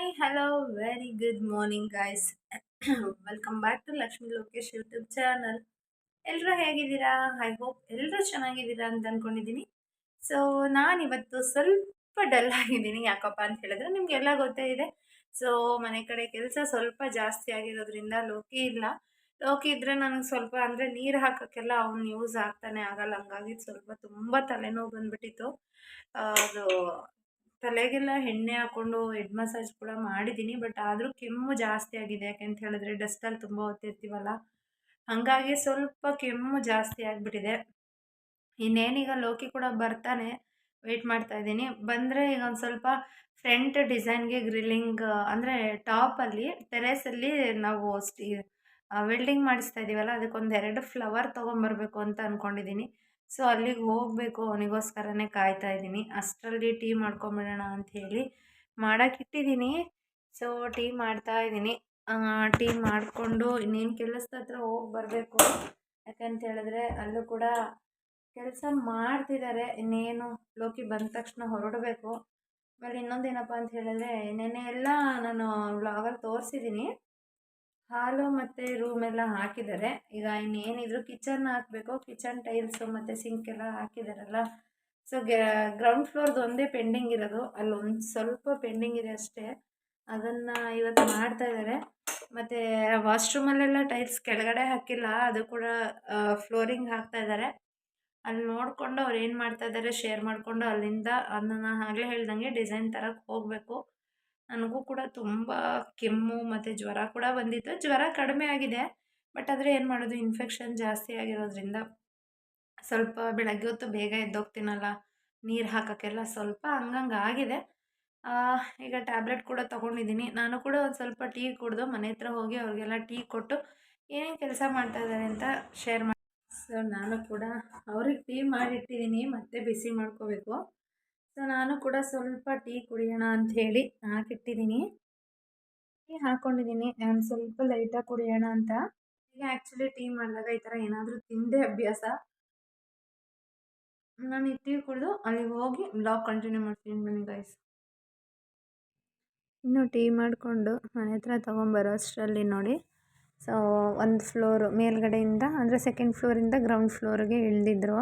Hi hello very good morning guys. Welcome back to Lakshmi Lokesh YouTube channel. ಎಲ್ಲರೂ ಹೇಗಿದ್ದೀರಾ? I hope ಎಲ್ಲರೂ ಚೆನ್ನಾಗಿದ್ದೀರಾ ಅಂತ ಅನ್ಕೊಂಡಿದ್ದೀನಿ. ಸೊ ನಾನಿವತ್ತು ಸ್ವಲ್ಪ ಡಲ್ ಆಗಿದ್ದೀನಿ. ಯಾಕಪ್ಪ ಅಂತ ಹೇಳಿದ್ರೆ ನಿಮಗೆಲ್ಲ ಗೊತ್ತೇ ಇದೆ. ಸೊ ಮನೆ ಕಡೆ ಕೆಲಸ ಸ್ವಲ್ಪ ಜಾಸ್ತಿ ಆಗಿರೋದ್ರಿಂದ ಲೋಕಿ ಇಲ್ಲ. ಲೋಕಿ ಇದ್ರೆ ನನಗೆ ಸ್ವಲ್ಪ ಅಂದರೆ ನೀರು ಹಾಕೋಕ್ಕೆಲ್ಲ ಅವ್ನು ಯೂಸ್ ಆಗ್ತಾನೆ ಆಗಲ್ಲ. ಹಂಗಾಗಿ ಸ್ವಲ್ಪ ತುಂಬ ತಲೆನೋವು ಬಂದ್ಬಿಟ್ಟಿತ್ತು. ಅದು ತಲೆಗೆಲ್ಲ ಎಣ್ಣೆ ಹಾಕ್ಕೊಂಡು ಹೆಡ್ ಮಸಾಜ್ ಕೂಡ ಮಾಡಿದ್ದೀನಿ. ಬಟ್ ಆದರೂ ಕೆಮ್ಮು ಜಾಸ್ತಿ ಆಗಿದೆ. ಯಾಕೆಂತ ಹೇಳಿದ್ರೆ ಡಸ್ಟಲ್ಲಿ ತುಂಬ ಹೊತ್ತಿರ್ತೀವಲ್ಲ, ಹಾಗಾಗಿ ಸ್ವಲ್ಪ ಕೆಮ್ಮು ಜಾಸ್ತಿ ಆಗಿಬಿಟ್ಟಿದೆ. ಇನ್ನೇನೀಗ ಲೋಕಿ ಕೂಡ ಬರ್ತಾನೆ, ವೆಯ್ಟ್ ಮಾಡ್ತಾ ಇದ್ದೀನಿ. ಬಂದರೆ ಈಗ ಒಂದು ಸ್ವಲ್ಪ ಫ್ರಂಟ್ ಡಿಸೈನ್ಗೆ ಗ್ರಿಲ್ಲಿಂಗ್ ಅಂದರೆ ಟಾಪಲ್ಲಿ ಟೆರೇಸಲ್ಲಿ ನಾವು ವೆಲ್ಡಿಂಗ್ ಮಾಡಿಸ್ತಾ ಇದ್ದೀವಲ್ಲ, ಅದಕ್ಕೊಂದು 2 ಫ್ಲವರ್ ತೊಗೊಂಬರ್ಬೇಕು ಅಂತ ಅಂದ್ಕೊಂಡಿದ್ದೀನಿ. ಸೊ ಅಲ್ಲಿಗೆ ಹೋಗಬೇಕು, ಅವನಿಗೋಸ್ಕರನೇ ಕಾಯ್ತಾ ಇದ್ದೀನಿ. ಅಷ್ಟರಲ್ಲಿ ಟೀ ಮಾಡ್ಕೊಂಬಿಡೋಣ ಅಂಥೇಳಿ ಮಾಡೋಕ್ಕಿಟ್ಟಿದ್ದೀನಿ. ಸೊ ಟೀ ಮಾಡ್ತಾ ಇದ್ದೀನಿ. ಟೀ ಮಾಡಿಕೊಂಡು ಇನ್ನೇನು ಕೆಲಸದ ಹತ್ರ ಹೋಗಿ ಬರಬೇಕು. ಯಾಕಂತ ಹೇಳಿದ್ರೆ ಅಲ್ಲೂ ಕೂಡ ಕೆಲಸ ಮಾಡ್ತಿದ್ದಾರೆ. ಇನ್ನೇನು ಲೋಕಿ ಬಂದ ತಕ್ಷಣ ಹೊರಡಬೇಕು. ಆಮೇಲೆ ಇನ್ನೊಂದೇನಪ್ಪ ಅಂತ ಹೇಳಿದ್ರೆ, ನೆನ್ನೆ ಎಲ್ಲ ನಾನು ವ್ಲಾಗಲ್ಲಿ ತೋರಿಸಿದ್ದೀನಿ. ಹಾಲು ಮತ್ತು ರೂಮ್ ಎಲ್ಲ ಹಾಕಿದ್ದಾರೆ. ಈಗ ಇನ್ನೇನಿದ್ರು ಕಿಚನ್ ಹಾಕಬೇಕು. ಕಿಚನ್ ಟೈಲ್ಸು ಮತ್ತು ಸಿಂಕ್ ಎಲ್ಲ ಹಾಕಿದಾರಲ್ಲ. ಸೊ ಗ್ರೌಂಡ್ ಫ್ಲೋರ್ದು ಒಂದೇ ಪೆಂಡಿಂಗ್ ಇರೋದು. ಅಲ್ಲೊಂದು ಸ್ವಲ್ಪ ಪೆಂಡಿಂಗ್ ಇದೆ ಅಷ್ಟೇ. ಅದನ್ನು ಇವತ್ತು ಮಾಡ್ತಾ ಇದ್ದಾರೆ. ಮತ್ತು ವಾಶ್ರೂಮಲ್ಲೆಲ್ಲ ಟೈಲ್ಸ್ ಕೆಳಗಡೆ ಹಾಕಿಲ್ಲ, ಅದು ಕೂಡ ಫ್ಲೋರಿಂಗ್ ಹಾಕ್ತಾ ಇದ್ದಾರೆ. ಅಲ್ಲಿ ನೋಡಿಕೊಂಡು ಅವ್ರು ಏನು ಮಾಡ್ತಾ ಇದ್ದಾರೆ ಶೇರ್ ಮಾಡಿಕೊಂಡು ಅಲ್ಲಿಂದ ಅದನ್ನು ಆಗಲೇ ಹೇಳ್ದಂಗೆ ಡಿಸೈನ್ ತರಕ್ಕೆ ಹೋಗಬೇಕು. ನನಗೂ ಕೂಡ ತುಂಬ ಕೆಮ್ಮು ಮತ್ತು ಜ್ವರ ಕೂಡ ಬಂದಿತ್ತು. ಜ್ವರ ಕಡಿಮೆ ಆಗಿದೆ. ಬಟ್ ಆದರೆ ಏನು ಮಾಡೋದು, ಇನ್ಫೆಕ್ಷನ್ ಜಾಸ್ತಿ ಆಗಿರೋದ್ರಿಂದ ಸ್ವಲ್ಪ ಬೆಳಗ್ಗೆ ಹೊತ್ತು ಬೇಗ ಎದ್ದೋಗ್ತೀನಲ್ಲ, ನೀರು ಹಾಕೋಕ್ಕೆಲ್ಲ ಸ್ವಲ್ಪ ಹಂಗಂಗೆ ಆಗಿದೆ. ಈಗ ಟ್ಯಾಬ್ಲೆಟ್ ಕೂಡ ತೊಗೊಂಡಿದ್ದೀನಿ. ನಾನು ಕೂಡ ಒಂದು ಸ್ವಲ್ಪ ಟೀ ಕುಡಿದು ಮನೆ ಹತ್ರ ಹೋಗಿ ಅವ್ರಿಗೆಲ್ಲ ಟೀ ಕೊಟ್ಟು ಏನೇನು ಕೆಲಸ ಮಾಡ್ತಾಯಿದ್ದಾರೆ ಅಂತ ಶೇರ್ ಮಾಡಿ. ಸೊ ನಾನು ಕೂಡ ಅವ್ರಿಗೆ ಟೀ ಮಾಡಿಟ್ಟಿದ್ದೀನಿ, ಮತ್ತೆ ಬಿಸಿ ಮಾಡ್ಕೋಬೇಕು. ಸೊ ನಾನು ಕೂಡ ಸ್ವಲ್ಪ ಟೀ ಕುಡಿಯೋಣ ಅಂಥೇಳಿ ಹಾಕಿಟ್ಟಿದ್ದೀನಿ. ಟೀ ಹಾಕ್ಕೊಂಡಿದ್ದೀನಿ, ನಾನು ಸ್ವಲ್ಪ ಲೈಟಾಗಿ ಕುಡಿಯೋಣ ಅಂತ. ಈಗ ಆ್ಯಕ್ಚುಲಿ ಟೀ ಮಾಡಿದಾಗ ಈ ಥರ ಏನಾದರೂ ತಿಂದೇ ಅಭ್ಯಾಸ. ನಾನು ಈ ಟೀ ಕುಡಿದು ಅಲ್ಲಿಗೆ ಹೋಗಿ ಬ್ಲಾಗ್ ಕಂಟಿನ್ಯೂ ಮಾಡ್ತೀನಿ ಬನ್ನಿ ಗೈಸ್. ಇನ್ನು ಟೀ ಮಾಡಿಕೊಂಡು ಮನೆ ಹತ್ರ ತೊಗೊಂಬರೋ ಅಷ್ಟರಲ್ಲಿ ನೋಡಿ, ಸೊ ಒಂದು ಫ್ಲೋರು ಮೇಲ್ಗಡೆಯಿಂದ ಅಂದರೆ ಸೆಕೆಂಡ್ ಫ್ಲೋರಿಂದ ಗ್ರೌಂಡ್ ಫ್ಲೋರಿಗೆ ಇಳಿದಿದ್ರು.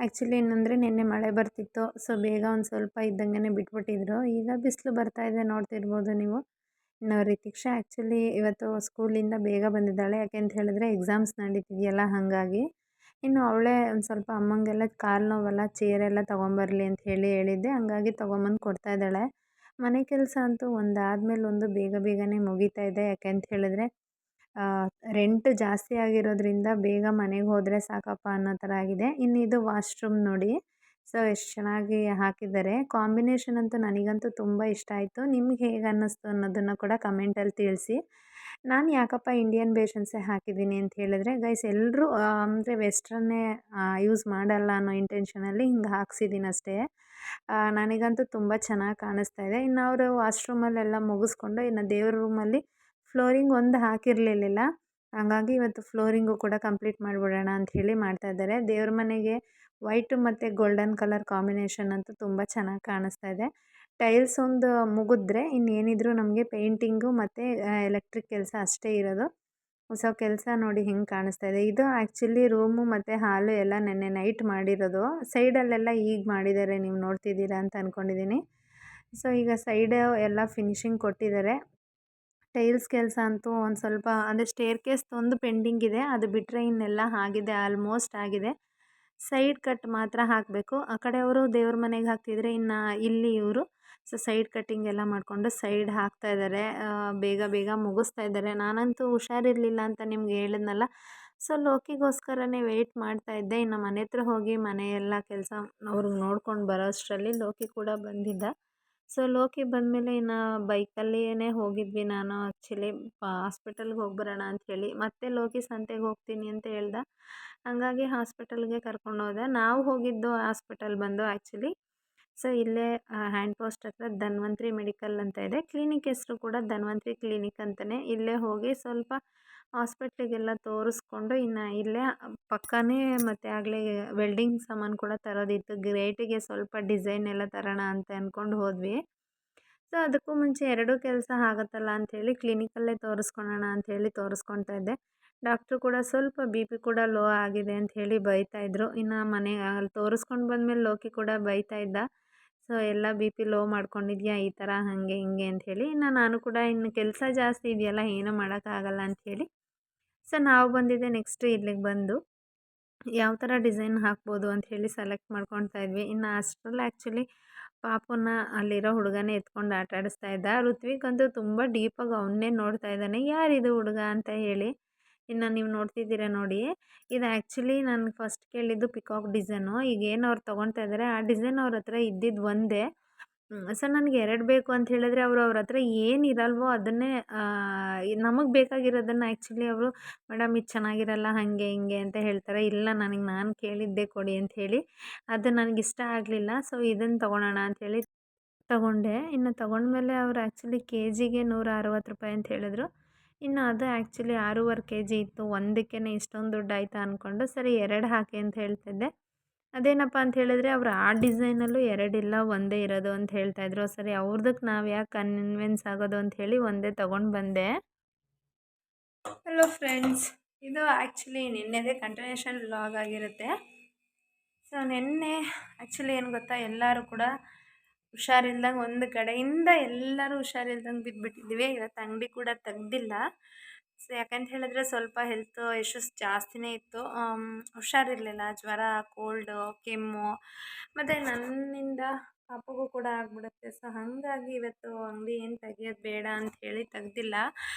ಆ್ಯಕ್ಚುಲಿ ಏನಂದರೆ ನಿನ್ನೆ ಮಳೆ ಬರ್ತಿತ್ತು. ಸೊ ಬೇಗ ಒಂದು ಸ್ವಲ್ಪ ಇದ್ದಂಗೆ ಬಿಟ್ಬಿಟ್ಟಿದ್ರು. ಈಗ ಬಿಸಿಲು ಬರ್ತಾಯಿದೆ, ನೋಡ್ತಿರ್ಬೋದು ನೀವು. ಇನ್ನು ರಿತಿಕ್ಷಾ ಆ್ಯಕ್ಚುಲಿ ಇವತ್ತು ಸ್ಕೂಲಿಂದ ಬೇಗ ಬಂದಿದ್ದಾಳೆ. ಯಾಕೆ ಅಂತ ಹೇಳಿದ್ರೆ ಎಕ್ಸಾಮ್ಸ್ ನಡೀತಿದೆಯಲ್ಲ, ಹಾಗಾಗಿ. ಇನ್ನು ಅವಳೇ ಒಂದು ಸ್ವಲ್ಪ ಅಮ್ಮಂಗೆಲ್ಲ ಕಾಲು ನೋವಲ್ಲ, ಚೇರೆಲ್ಲ ತೊಗೊಂಬರಲಿ ಅಂತ ಹೇಳಿದ್ದೆ. ಹಂಗಾಗಿ ತೊಗೊಂಬಂದು ಕೊಡ್ತಾಯಿದ್ದಾಳೆ. ಮನೆ ಕೆಲಸ ಅಂತೂ ಒಂದಾದ್ಮೇಲೆ ಒಂದು ಬೇಗ ಬೇಗನೆ ಮುಗೀತಾ ಇದೆ. ಯಾಕೆ ಅಂತ ಹೇಳಿದ್ರೆ ರೆಂಟ್ ಜಾಸ್ತಿ ಆಗಿರೋದ್ರಿಂದ ಬೇಗ ಮನೆಗೆ ಹೋದರೆ ಸಾಕಪ್ಪ ಅನ್ನೋ ಥರ ಆಗಿದೆ. ಇನ್ನು ಇದು ವಾಶ್ರೂಮ್ ನೋಡಿ, ಸೊ ಎಷ್ಟು ಚೆನ್ನಾಗಿ ಹಾಕಿದ್ದಾರೆ. ಕಾಂಬಿನೇಷನ್ ಅಂತೂ ನನಗಂತೂ ತುಂಬ ಇಷ್ಟ ಆಯಿತು. ನಿಮ್ಗೆ ಹೇಗೆ ಅನ್ನಿಸ್ತು ಅನ್ನೋದನ್ನು ಕೂಡ ಕಮೆಂಟಲ್ಲಿ ತಿಳಿಸಿ. ನಾನು ಯಾಕಪ್ಪ ಇಂಡಿಯನ್ ಬೇಷನ್ಸೇ ಹಾಕಿದ್ದೀನಿ ಅಂತ ಹೇಳಿದ್ರೆ ಗೈಸ್, ಎಲ್ಲರೂ ಅಂದರೆ ವೆಸ್ಟ್ರನ್ನೇ ಯೂಸ್ ಮಾಡಲ್ಲ ಅನ್ನೋ ಇಂಟೆನ್ಷನಲ್ಲಿ ಹಿಂಗೆ ಹಾಕ್ಸಿದ್ದೀನಿ ಅಷ್ಟೇ. ನನಗಂತೂ ತುಂಬ ಚೆನ್ನಾಗಿ ಕಾಣಿಸ್ತಾ ಇದೆ. ಇನ್ನು ಅವರು ವಾಶ್ರೂಮಲ್ಲೆಲ್ಲ ಮುಗಿಸ್ಕೊಂಡು ಇನ್ನು ದೇವ್ರ ರೂಮಲ್ಲಿ ಫ್ಲೋರಿಂಗ್ ಒಂದು ಹಾಕಿರಲಿಲ್ಲ. ಹಾಗಾಗಿ ಇವತ್ತು ಫ್ಲೋರಿಂಗು ಕೂಡ ಕಂಪ್ಲೀಟ್ ಮಾಡಿಬಿಡೋಣ ಅಂಥೇಳಿ ಮಾಡ್ತಾಯಿದ್ದಾರೆ. ದೇವ್ರ ಮನೆಗೆ ವೈಟು ಮತ್ತು ಗೋಲ್ಡನ್ ಕಲರ್ ಕಾಂಬಿನೇಷನ್ ಅಂತೂ ತುಂಬ ಚೆನ್ನಾಗಿ ಕಾಣಿಸ್ತಾ ಇದೆ. ಟೈಲ್ಸ್ ಒಂದು ಮುಗಿದ್ರೆ ಇನ್ನೇನಿದ್ರು ನಮಗೆ ಪೇಂಟಿಂಗು ಮತ್ತು ಎಲೆಕ್ಟ್ರಿಕ್ ಕೆಲಸ ಅಷ್ಟೇ ಇರೋದು. ಸೊ ಕೆಲಸ ನೋಡಿ ಹೆಂಗೆ ಕಾಣಿಸ್ತಾ ಇದೆ. ಇದು ಆ್ಯಕ್ಚುಲಿ ರೂಮು ಮತ್ತು ಹಾಲು ಎಲ್ಲ ನೆನ್ನೆ ನೈಟ್ ಮಾಡಿರೋದು. ಸೈಡಲ್ಲೆಲ್ಲ ಈಗ ಮಾಡಿದ್ದಾರೆ, ನೀವು ನೋಡ್ತಿದ್ದೀರಾ ಅಂತ ಅಂದ್ಕೊಂಡಿದ್ದೀನಿ. ಸೊ ಈಗ ಸೈಡ್ ಎಲ್ಲ ಫಿನಿಶಿಂಗ್ ಕೊಟ್ಟಿದ್ದಾರೆ. ಟೈಲ್ಸ್ ಕೆಲಸ ಅಂತೂ ಒಂದು ಸ್ವಲ್ಪ ಅಂದರೆ ಸ್ಟೇರ್ಕೇಸ್ದು ಒಂದು ಪೆಂಡಿಂಗ್ ಇದೆ. ಅದು ಬಿಟ್ಟರೆ ಇನ್ನೆಲ್ಲ ಆಗಿದೆ, ಆಲ್ಮೋಸ್ಟ್ ಆಗಿದೆ. ಸೈಡ್ ಕಟ್ ಮಾತ್ರ ಹಾಕಬೇಕು. ಆ ಕಡೆ ಅವರು ದೇವ್ರ ಮನೆಗೆ ಹಾಕ್ತಿದ್ರೆ, ಇನ್ನು ಇಲ್ಲಿ ಇವರು ಸೊ ಸೈಡ್ ಕಟ್ಟಿಂಗ್ ಎಲ್ಲ ಮಾಡಿಕೊಂಡು ಸೈಡ್ ಹಾಕ್ತಾಯಿದ್ದಾರೆ. ಬೇಗ ಬೇಗ ಮುಗಿಸ್ತಾ ಇದ್ದಾರೆ. ನಾನಂತೂ ಹುಷಾರಿರಲಿಲ್ಲ ಅಂತ ನಿಮ್ಗೆ ಹೇಳಿದ್ನಲ್ಲ, ಸೊ ಲೋಕಿಗೋಸ್ಕರನೇ ವೆಯ್ಟ್ ಮಾಡ್ತಾಯಿದ್ದೆ. ಇನ್ನು ಮನೆ ಹತ್ರ ಹೋಗಿ ಮನೆಯೆಲ್ಲ ಕೆಲಸ ಅವ್ರಿಗೆ ನೋಡ್ಕೊಂಡು ಬರೋ ಅಷ್ಟರಲ್ಲಿ ಲೋಕಿ ಕೂಡ ಬಂದಿದ್ದ. ಸೊ ಲೋಕಿ ಬಂದಮೇಲೆ ಇನ್ನು ಬೈಕಲ್ಲಿಯೇ ಹೋಗಿದ್ವಿ. ನಾನು ಆ್ಯಕ್ಚುಲಿ ಹಾಸ್ಪಿಟಲ್ಗೆ ಹೋಗಿ ಬರೋಣ ಅಂಥೇಳಿ, ಮತ್ತೆ ಲೋಕಿ ಸಂತೆಗೆ ಹೋಗ್ತೀನಿ ಅಂತ ಹೇಳ್ದ. ಹಂಗಾಗಿ ಹಾಸ್ಪಿಟಲ್ಗೆ ಕರ್ಕೊಂಡು ಹೋದೆ. ನಾವು ಹೋಗಿದ್ದು ಹಾಸ್ಪಿಟಲ್ ಬಂದು ಆ್ಯಕ್ಚುಲಿ ಸೊ ಇಲ್ಲೇ ಹ್ಯಾಂಡ್ ಪೋಸ್ಟ್ ಹತ್ರ ಧನ್ವಂತ್ರಿ ಮೆಡಿಕಲ್ ಅಂತ ಇದೆ. ಕ್ಲಿನಿಕ್ ಹೆಸರು ಕೂಡ ಧನ್ವಂತ್ರಿ ಕ್ಲಿನಿಕ್ ಅಂತಲೇ. ಇಲ್ಲೇ ಹೋಗಿ ಸ್ವಲ್ಪ ಹಾಸ್ಪಿಟ್ಲಿಗೆಲ್ಲ ತೋರಿಸ್ಕೊಂಡು ಇನ್ನು ಇಲ್ಲೇ ಪಕ್ಕನೇ ಮತ್ತು ಆಗಲೇ ವೆಲ್ಡಿಂಗ್ ಸಾಮಾನು ಕೂಡ ತರೋದಿತ್ತು. ಗ್ರೇಟಿಗೆ ಸ್ವಲ್ಪ ಡಿಸೈನ್ ಎಲ್ಲ ತರೋಣ ಅಂತ ಅಂದ್ಕೊಂಡು ಹೋದ್ವಿ. ಸೊ ಅದಕ್ಕೂ ಮುಂಚೆ ಎರಡೂ ಕೆಲಸ ಆಗುತ್ತಲ್ಲ ಅಂಥೇಳಿ ಕ್ಲಿನಿಕಲ್ಲೇ ತೋರಿಸ್ಕೊಳ್ಳೋಣ ಅಂಥೇಳಿ ತೋರಿಸ್ಕೊಳ್ತಾ ಇದ್ದೆ. ಡಾಕ್ಟ್ರು ಕೂಡ ಸ್ವಲ್ಪ ಬಿ ಪಿ ಕೂಡ ಲೋ ಆಗಿದೆ ಅಂಥೇಳಿ ಬೈತಾಯಿದ್ರು. ಇನ್ನು ಅಲ್ಲಿ ತೋರಿಸ್ಕೊಂಡು ಬಂದಮೇಲೆ ಲೋಕಿ ಕೂಡ ಬೈತಾ ಇದ್ದ. ಸೊ ಎಲ್ಲ ಬಿ ಪಿ ಲೋ ಮಾಡ್ಕೊಂಡಿದ್ಯಾ ಈ ಥರ ಹಾಗೆ ಹಿಂಗೆ ಅಂಥೇಳಿ. ಇನ್ನು ನಾನು ಕೂಡ ಇನ್ನು ಕೆಲಸ ಜಾಸ್ತಿ ಇದೆಯಲ್ಲ ಏನೂ ಮಾಡೋಕ್ಕಾಗಲ್ಲ ಅಂಥೇಳಿ. ಸೊ ನಾವು ಬಂದಿದ್ದೆ ನೆಕ್ಸ್ಟು ಇಲ್ಲಿಗೆ ಬಂದು ಯಾವ ಥರ ಡಿಸೈನ್ ಹಾಕ್ಬೋದು ಅಂಥೇಳಿ ಸೆಲೆಕ್ಟ್ ಮಾಡ್ಕೊಳ್ತಾ ಇದ್ವಿ. ಇನ್ನು ಅಷ್ಟರಲ್ಲಿ ಆ್ಯಕ್ಚುಲಿ ಪಾಪುನ ಅಲ್ಲಿರೋ ಹುಡುಗನೇ ಎತ್ಕೊಂಡು ಆಟ ಆಡಿಸ್ತಾ ಇದ್ದ. ಋತ್ವಿಕ್ ತುಂಬ ಡೀಪಾಗಿ ಅವನ್ನೇ ನೋಡ್ತಾ ಇದ್ದಾನೆ, ಯಾರಿದು ಹುಡುಗ ಅಂತ ಹೇಳಿ. ಇನ್ನು ನೀವು ನೋಡ್ತಿದ್ದೀರಾ ನೋಡಿ, ಇದು ಆ್ಯಕ್ಚುಲಿ ನಾನು ಫಸ್ಟ್ ಕೇಳಿದ್ದು ಪಿಕಾಕ್ ಡಿಸೈನು. ಈಗೇನು ಅವ್ರು ತೊಗೊಳ್ತಾ ಇದ್ದಾರೆ ಆ ಡಿಸೈನ್ ಅವ್ರ ಹತ್ರ ಇದ್ದಿದ್ದು ಒಂದೇ. ಸೊ ನನಗೆ 2 ಬೇಕು ಅಂತ ಹೇಳಿದ್ರೆ ಅವ್ರ ಹತ್ರ ಏನಿರಲ್ವೋ ಅದನ್ನೇ ನಮಗೆ ಬೇಕಾಗಿರೋದನ್ನು ಆ್ಯಕ್ಚುಲಿ ಅವರು ಮೇಡಮ್ ಇದು ಚೆನ್ನಾಗಿರಲ್ಲ ಹಾಗೆ ಹಿಂಗೆ ಅಂತ ಹೇಳ್ತಾರೆ. ಇಲ್ಲ ನಾನು ಕೇಳಿದ್ದೇ ಕೊಡಿ ಅಂಥೇಳಿ. ಅದು ನನಗಿಷ್ಟ ಆಗಲಿಲ್ಲ. ಸೊ ಇದನ್ನು ತೊಗೊಳೋಣ ಅಂಥೇಳಿ ತೊಗೊಂಡೆ. ಇನ್ನು ತೊಗೊಂಡ್ಮೇಲೆ ಅವರು ಆ್ಯಕ್ಚುಲಿ ಕೆ ಜಿಗೆ ₹160 ಅಂತ ಹೇಳಿದ್ರು. ಇನ್ನು ಅದು ಆ್ಯಕ್ಚುಲಿ 6.5 ಕೆ ಜಿ ಇತ್ತು. ಒಂದಕ್ಕೇ ಇಷ್ಟೊಂದು ದುಡ್ಡು ಆಯಿತಾ ಅಂದ್ಕೊಂಡು ಸರಿ 2 ಹಾಕಿ ಅಂತ ಹೇಳ್ತಿದ್ದೆ. ಅದೇನಪ್ಪ ಅಂತ ಹೇಳಿದ್ರೆ ಅವರು ಆ ಡಿಸೈನಲ್ಲೂ 2 ಇಲ್ಲ ಒಂದೇ ಇರೋದು ಅಂತ ಹೇಳ್ತಾಯಿದ್ರು. ಸರಿ ಅವ್ರದಕ್ಕೆ ನಾವು ಯಾಕೆ ಕನ್ವಿನ್ಸ್ ಆಗೋದು ಅಂಥೇಳಿ ಒಂದೇ ತೊಗೊಂಡು ಬಂದೆ. ಹಲೋ ಫ್ರೆಂಡ್ಸ್, ಇದು ಆ್ಯಕ್ಚುಲಿ ನಿನ್ನೆದೇ ಕಂಟಿನ್ಯೂಷನ್ ವ್ಲಾಗ್ ಆಗಿರುತ್ತೆ. ಸೊ ನಿನ್ನೆ ಆ್ಯಕ್ಚುಲಿ ಏನು ಗೊತ್ತಾ, ಎಲ್ಲರೂ ಕೂಡ ಹುಷಾರಿಲ್ದಂಗೆ ಒಂದು ಕಡೆಯಿಂದ ಎಲ್ಲರೂ ಹುಷಾರಿಲ್ದಂಗೆ ಬಿದ್ದುಬಿಟ್ಟಿದ್ದೀವಿ. ಇವತ್ತು ಅಂಗಡಿ ಕೂಡ ತೆಗ್ದಿಲ್ಲ. ಸೊ ಯಾಕಂತ ಹೇಳಿದ್ರೆ ಸ್ವಲ್ಪ ಹೆಲ್ತ್ ಇಶ್ಯೂಸ್ ಜಾಸ್ತಿನೇ ಇತ್ತು. ಹುಷಾರಿರಲಿಲ್ಲ, ಜ್ವರ, ಕೋಲ್ಡು, ಕೆಮ್ಮು, ಮತ್ತು ನನ್ನಿಂದ ಪಾಪಗೂ ಕೂಡ ಆಗಿಬಿಡುತ್ತೆ. ಸೊ ಹಾಗಾಗಿ ಇವತ್ತು ಅಂಗಡಿ ಏನು ತೆಗಿಯೋದು ಬೇಡ ಅಂಥೇಳಿ ತೆಗ್ದಿಲ್ಲ.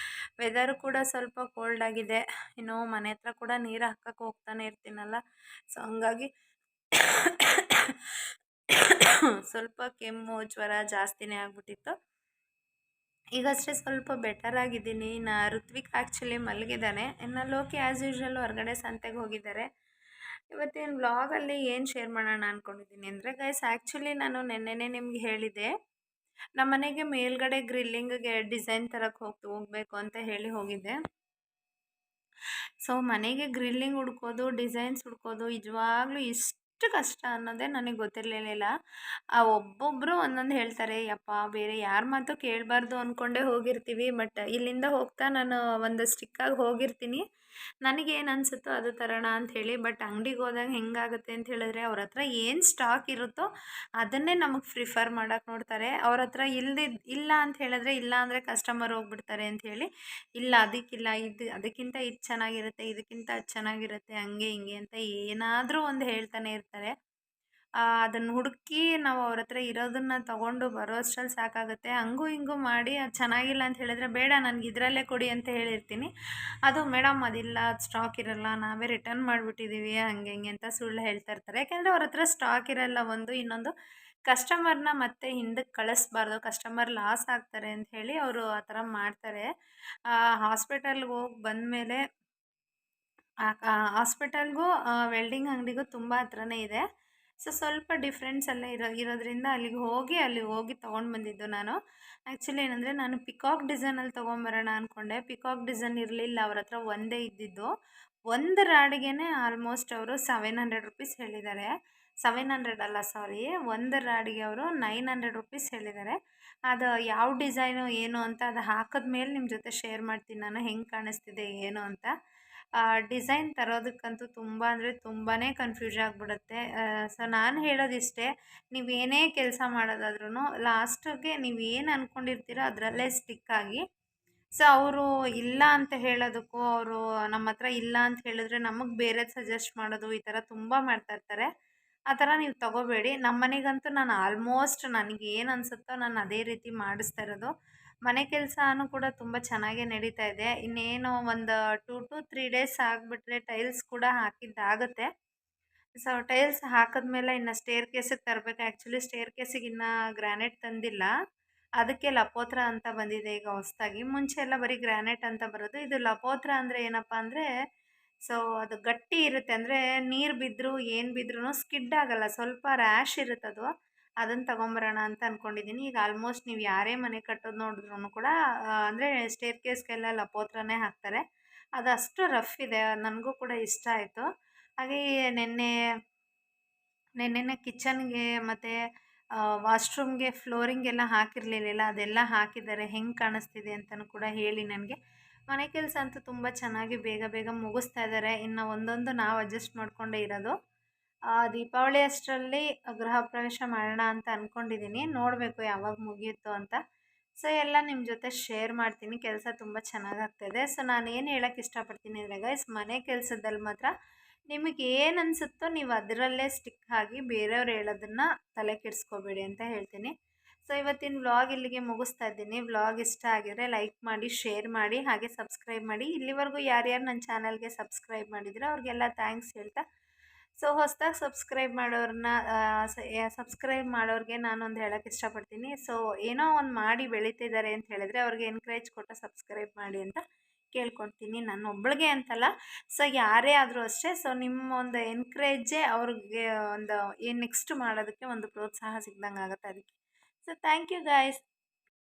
ವೆದರು ಕೂಡ ಸ್ವಲ್ಪ ಕೋಲ್ಡ್ ಆಗಿದೆ. ಇನ್ನು ಮನೆ ಹತ್ರ ಕೂಡ ನೀರು ಹಾಕಕ್ಕೆ ಹೋಗ್ತಾನೆ ಇರ್ತೀನಲ್ಲ, ಸೊ ಹಂಗಾಗಿ ಸ್ವಲ್ಪ ಕೆಮ್ಮು ಜ್ವರ ಜಾಸ್ತಿನೇ ಆಗಿಬಿಟ್ಟಿತ್ತು. ಈಗಷ್ಟೇ ಸ್ವಲ್ಪ ಬೆಟರ್ ಆಗಿದ್ದೀನಿ. ಋತ್ವಿಕ್ ಆ್ಯಕ್ಚುಲಿ ಮಲಗಿದ್ದಾನೆ. ಇನ್ನು ಲೋಕಿ ಆ್ಯಸ್ ಯೂಶ್ವಲ್ ಹೊರಗಡೆ ಸಂತೆಗೆ ಹೋಗಿದ್ದಾರೆ. ಇವತ್ತಿನ ವ್ಲಾಗಲ್ಲಿ ಏನು ಶೇರ್ ಮಾಡೋಣ ಅಂದ್ಕೊಂಡಿದ್ದೀನಿ ಅಂದರೆ ಗೈಸ್, ಆ್ಯಕ್ಚುಲಿ ನಾನು ನೆನ್ನೆನೇ ನಿಮ್ಗೆ ಹೇಳಿದ್ದೆ, ನಮ್ಮ ಮನೆಗೆ ಮೇಲ್ಗಡೆ ಗ್ರಿಲ್ಲಿಂಗ್ಗೆ ಡಿಸೈನ್ ತರಕ್ಕೆ ಹೋಗಬೇಕು ಅಂತ ಹೇಳಿ ಹೋಗಿದ್ದೆ. ಸೊ ಮನೆಗೆ ಗ್ರಿಲ್ಲಿಂಗ್ ಹುಡ್ಕೋದು, ಡಿಸೈನ್ಸ್ ಹುಡ್ಕೋದು ನಿಜವಾಗ್ಲೂ ಇಷ್ಟು ಕಷ್ಟ ಅನ್ನೋದೇ ನನಗೆ ಗೊತ್ತಿರಲಿಲ್ಲ. ಒಬ್ಬೊಬ್ಬರು ಒಂದೊಂದು ಹೇಳ್ತಾರೆ. ಯಪ್ಪ, ಬೇರೆ ಯಾರ ಮಾತು ಕೇಳಬಾರ್ದು ಅಂದ್ಕೊಂಡೇ ಹೋಗಿರ್ತೀವಿ. ಬಟ್ ಇಲ್ಲಿಂದ ಹೋಗ್ತಾ ನಾನು ಒಂದು ಸ್ಟಿಕ್ಕಾಗಿ ಹೋಗಿರ್ತೀನಿ. ನನಗೇನು ಅನಿಸುತ್ತೋ ಅದು ತರೋಣ ಅಂಥೇಳಿ. ಬಟ್ ಅಂಗಡಿಗೆ ಹೋದಾಗ ಹೆಂಗಾಗುತ್ತೆ ಅಂತ ಹೇಳಿದ್ರೆ, ಅವ್ರ ಹತ್ರ ಏನು ಸ್ಟಾಕ್ ಇರುತ್ತೋ ಅದನ್ನೇ ನಮಗೆ ಪ್ರಿಫರ್ ಮಾಡೋಕ್ಕೆ ನೋಡ್ತಾರೆ. ಅವ್ರ ಹತ್ರ ಇಲ್ಲ ಅಂತ ಹೇಳಿದ್ರೆ, ಇಲ್ಲ ಅಂದರೆ ಕಸ್ಟಮರ್ ಹೋಗ್ಬಿಡ್ತಾರೆ ಅಂಥೇಳಿ. ಇಲ್ಲ ಅದಕ್ಕಿಲ್ಲ, ಅದಕ್ಕಿಂತ ಇದು ಚೆನ್ನಾಗಿರುತ್ತೆ, ಇದಕ್ಕಿಂತ ಅದು ಚೆನ್ನಾಗಿರುತ್ತೆ, ಹಂಗೆ ಹಿಂಗೆ ಅಂತ ಏನಾದರೂ ಒಂದು ಹೇಳ್ತಾನೆ ಇರ್ತಾರೆ. ಅದನ್ನು ಹುಡುಕಿ ನಾವು ಅವ್ರ ಹತ್ರ ಇರೋದನ್ನು ತೊಗೊಂಡು ಬರೋ ಅಷ್ಟ್ರಲ್ಲಿ ಸಾಕಾಗುತ್ತೆ. ಹಂಗೂ ಹಿಂಗೂ ಮಾಡಿ ಅದು ಚೆನ್ನಾಗಿಲ್ಲ ಅಂತ ಹೇಳಿದ್ರೆ, ಬೇಡ ನನಗೆ ಇದರಲ್ಲೇ ಕೊಡಿ ಅಂತ ಹೇಳಿರ್ತೀನಿ. ಅದು ಮೇಡಮ್ ಅದಿಲ್ಲ, ಅದು ಸ್ಟಾಕ್ ಇರಲ್ಲ, ನಾವೇ ರಿಟರ್ನ್ ಮಾಡಿಬಿಟ್ಟಿದ್ದೀವಿ, ಹಂಗೆ ಹಿಂಗೆ ಅಂತ ಸುಳ್ಳು ಹೇಳ್ತಾ ಇರ್ತಾರೆ. ಯಾಕೆಂದರೆ ಅವ್ರ ಹತ್ರ ಸ್ಟಾಕ್ ಇರಲ್ಲ ಒಂದು. ಇನ್ನೊಂದು, ಕಸ್ಟಮರ್ನ ಮತ್ತೆ ಹಿಂದಕ್ಕೆ ಕಳಿಸ್ಬಾರ್ದು, ಕಸ್ಟಮರ್ ಲಾಸ್ ಆಗ್ತಾರೆ ಅಂತ ಹೇಳಿ ಅವರು ಆ ಥರ ಮಾಡ್ತಾರೆ. ಹಾಸ್ಪಿಟಲ್ಗೆ ಹೋಗಿ ಬಂದಮೇಲೆ ಹಾಸ್ಪಿಟಲ್ಗೂ ವೆಲ್ಡಿಂಗ್ ಅಂಗಡಿಗೂ ತುಂಬ ಹತ್ರನೇ ಇದೆ. ಸೊ ಸ್ವಲ್ಪ ಡಿಫ್ರೆನ್ಸ್ ಎಲ್ಲ ಇರೋದ್ರಿಂದ ಅಲ್ಲಿ ಹೋಗಿ ತೊಗೊಂಡು ಬಂದಿದ್ದು ನಾನು. ಆ್ಯಕ್ಚುಲಿ ಏನಂದರೆ, ನಾನು ಪಿಕಾಕ್ ಡಿಸೈನಲ್ಲಿ ತೊಗೊಂಬರೋಣ ಅಂದ್ಕೊಂಡೆ. ಪಿಕಾಕ್ ಡಿಸೈನ್ ಇರಲಿಲ್ಲ ಅವ್ರ ಹತ್ರ, ಒಂದೇ ಇದ್ದಿದ್ದು. ಒಂದು ರಾಡಿಗೆ ಆಲ್ಮೋಸ್ಟ್ ಅವರು ₹700 ಹೇಳಿದ್ದಾರೆ. 700 ಅಲ್ಲ, ಸಾರಿ, ಒಂದು ರಾಡಿಗೆ ಅವರು ₹900 ಹೇಳಿದ್ದಾರೆ. ಅದು ಯಾವ ಡಿಸೈನು ಏನು ಅಂತ ಅದು ಹಾಕಿದ್ಮೇಲೆ ನಿಮ್ಮ ಜೊತೆ ಶೇರ್ ಮಾಡ್ತೀನಿ ನಾನು, ಹೆಂಗೆ ಕಾಣಿಸ್ತಿದೆ ಏನು ಅಂತ. ಡಿಸೈನ್ ತರೋದಕ್ಕಂತೂ ತುಂಬ ಅಂದರೆ ತುಂಬಾ ಕನ್ಫ್ಯೂಸ್ ಆಗಿಬಿಡುತ್ತೆ. ಸೊ ನಾನು ಹೇಳೋದಿಷ್ಟೇ, ನೀವೇನೇ ಕೆಲಸ ಮಾಡೋದಾದ್ರೂ ಲಾಸ್ಟಿಗೆ ನೀವೇನು ಅಂದ್ಕೊಂಡಿರ್ತೀರೋ ಅದರಲ್ಲೇ ಸ್ಟಿಕ್ಕಾಗಿ. ಸೊ ಅವರು ಇಲ್ಲ ಅಂತ ಹೇಳೋದಕ್ಕೂ, ಅವರು ನಮ್ಮ ಹತ್ರ ಇಲ್ಲ ಅಂತ ಹೇಳಿದ್ರೆ ನಮಗೆ ಬೇರೆದು ಸಜೆಸ್ಟ್ ಮಾಡೋದು, ಈ ಥರ ತುಂಬ ಮಾಡ್ತಾಯಿರ್ತಾರೆ. ಆ ಥರ ನೀವು ತೊಗೋಬೇಡಿ. ನಮ್ಮ ಮನೆಗಂತೂ ನಾನು ಆಲ್ಮೋಸ್ಟ್ ನನಗೇನು ಅನಿಸುತ್ತೋ ನಾನು ಅದೇ ರೀತಿ ಮಾಡಿಸ್ತಾ ಇರೋದು. ಮನೆ ಕೆಲಸನೂ ಕೂಡ ತುಂಬ ಚೆನ್ನಾಗೇ ನಡೀತಾ ಇದೆ. ಇನ್ನೇನು ಒಂದು 2 to 3 ಡೇಸ್ ಆಗಿಬಿಟ್ರೆ ಟೈಲ್ಸ್ ಕೂಡ ಹಾಕಿದ್ದಾಗುತ್ತೆ. ಸೊ ಟೈಲ್ಸ್ ಹಾಕಿದ್ಮೇಲೆ ಇನ್ನು ಸ್ಟೇರ್ ಕೇಸಿಗೆ ತರಬೇಕು. ಆ್ಯಕ್ಚುಲಿ ಸ್ಟೇರ್ ಕೇಸಿಗೆ ಇನ್ನೂ ಗ್ರಾನೈಟ್ ತಂದಿಲ್ಲ. ಅದಕ್ಕೆ ಲಪೋತ್ರ ಅಂತ ಬಂದಿದೆ ಈಗ ಹೊಸದಾಗಿ. ಮುಂಚೆ ಎಲ್ಲ ಬರೀ ಗ್ರಾನೈಟ್ ಅಂತ ಬರೋದು. ಇದು ಲಪೋತ್ರ ಅಂದರೆ ಏನಪ್ಪ ಅಂದರೆ, ಸೊ ಅದು ಗಟ್ಟಿ ಇರುತ್ತೆ. ಅಂದರೆ ನೀರು ಬಿದ್ದರೂ ಏನು ಬಿದ್ರೂ ಸ್ಕಿಡ್ ಆಗಲ್ಲ, ಸ್ವಲ್ಪ ರ್ಯಾಶ್ ಇರುತ್ತದು. ಅದನ್ನು ತೊಗೊಂಬರೋಣ ಅಂತ ಅಂದ್ಕೊಂಡಿದ್ದೀನಿ. ಈಗ ಆಲ್ಮೋಸ್ಟ್ ನೀವು ಯಾರೇ ಮನೆ ಕಟ್ಟೋದು ನೋಡಿದ್ರೂ ಕೂಡ ಅಂದರೆ ಸ್ಟೇರ್ ಕೇಸ್ಗೆಲ್ಲ ಲಪೋತ್ರನೇ ಹಾಕ್ತಾರೆ. ಅದು ಅಷ್ಟು ರಫ್ ಇದೆ, ನನಗೂ ಕೂಡ ಇಷ್ಟ ಆಯಿತು. ಹಾಗೆ ನೆನ್ನೆನೇ ಕಿಚನ್ಗೆ ಮತ್ತು ವಾಶ್ರೂಮ್ಗೆ ಫ್ಲೋರಿಂಗ್ ಎಲ್ಲ ಹಾಕಿರಲಿಲ್ಲ, ಅದೆಲ್ಲ ಹಾಕಿದ್ದಾರೆ. ಹೆಂಗೆ ಕಾಣಿಸ್ತಿದೆ ಅಂತಲೂ ಕೂಡ ಹೇಳಿ ನನಗೆ. ಮನೆ ಕೆಲಸ ಅಂತೂ ತುಂಬ ಚೆನ್ನಾಗಿ ಬೇಗ ಬೇಗ ಮುಗಿಸ್ತಾ ಇದ್ದಾರೆ. ಇನ್ನು ಒಂದೊಂದು ನಾವು ಅಡ್ಜಸ್ಟ್ ಮಾಡಿಕೊಂಡೇ ಇರೋದು. ದೀಪಾವಳಿ ಅಷ್ಟರಲ್ಲಿ ಗೃಹ ಪ್ರವೇಶ ಮಾಡೋಣ ಅಂತ ಅಂದ್ಕೊಂಡಿದ್ದೀನಿ. ನೋಡಬೇಕು ಯಾವಾಗ ಮುಗಿಯುತ್ತೋ ಅಂತ. ಸೊ ಎಲ್ಲ ನಿಮ್ಮ ಜೊತೆ ಶೇರ್ ಮಾಡ್ತೀನಿ. ಕೆಲಸ ತುಂಬ ಚೆನ್ನಾಗಾಗ್ತಾಯಿದೆ. ಸೊ ನಾನು ಏನು ಹೇಳೋಕ್ಕೆ ಇಷ್ಟಪಡ್ತೀನಿ ಅಂದರೆ ಗೈಸ್, ಮನೆ ಕೆಲಸದಲ್ಲಿ ಮಾತ್ರ ನಿಮಗೆ ಏನು ಅನಿಸುತ್ತೋ ನೀವು ಅದರಲ್ಲೇ ಸ್ಟಿಕ್ ಆಗಿ, ಬೇರೆಯವ್ರು ಹೇಳೋದನ್ನು ತಲೆ ಕೆಡಿಸ್ಕೋಬೇಡಿ ಅಂತ ಹೇಳ್ತೀನಿ. ಸೊ ಇವತ್ತಿನ ವ್ಲಾಗ್ ಇಲ್ಲಿಗೆ ಮುಗಿಸ್ತಾ ಇದ್ದೀನಿ. ವ್ಲಾಗ್ ಇಷ್ಟ ಆಗಿದರೆ ಲೈಕ್ ಮಾಡಿ, ಶೇರ್ ಮಾಡಿ, ಹಾಗೆ ಸಬ್ಸ್ಕ್ರೈಬ್ ಮಾಡಿ. ಇಲ್ಲಿವರೆಗೂ ಯಾರ್ಯಾರು ನನ್ನ ಚಾನಲ್ಗೆ ಸಬ್ಸ್ಕ್ರೈಬ್ ಮಾಡಿದ್ರೆ ಅವ್ರಿಗೆಲ್ಲ ಥ್ಯಾಂಕ್ಸ್ ಹೇಳ್ತಾ, ಸೊ ಹೊಸದಾಗಿ ಸಬ್ಸ್ಕ್ರೈಬ್ ಮಾಡೋರಿಗೆ ನಾನೊಂದು ಹೇಳೋಕ್ಕೆ ಇಷ್ಟಪಡ್ತೀನಿ. ಸೊ ಏನೋ ಒಂದು ಮಾಡಿ ಬೆಳೀತಿದ್ದಾರೆ ಅಂತ ಹೇಳಿದ್ರೆ ಅವ್ರಿಗೆ ಎನ್ಕರೇಜ್ ಕೊಟ್ಟು ಸಬ್ಸ್ಕ್ರೈಬ್ ಮಾಡಿ ಅಂತ ಕೇಳ್ಕೊತೀನಿ. ನಾನು ಒಬ್ಬಳಿಗೆ ಅಂತಲ್ಲ, ಸೊ ಯಾರೇ ಆದರೂ ಅಷ್ಟೇ. ಸೊ ನಿಮ್ಮ ಒಂದು ಎನ್ಕರೇಜೇ ಅವ್ರಿಗೆ ಒಂದು ಏನು ನೆಕ್ಸ್ಟ್ ಮಾಡೋದಕ್ಕೆ ಒಂದು ಪ್ರೋತ್ಸಾಹ ಸಿಗ್ದಂಗೆ ಆಗುತ್ತೆ ಅದಕ್ಕೆ. So thank you guys.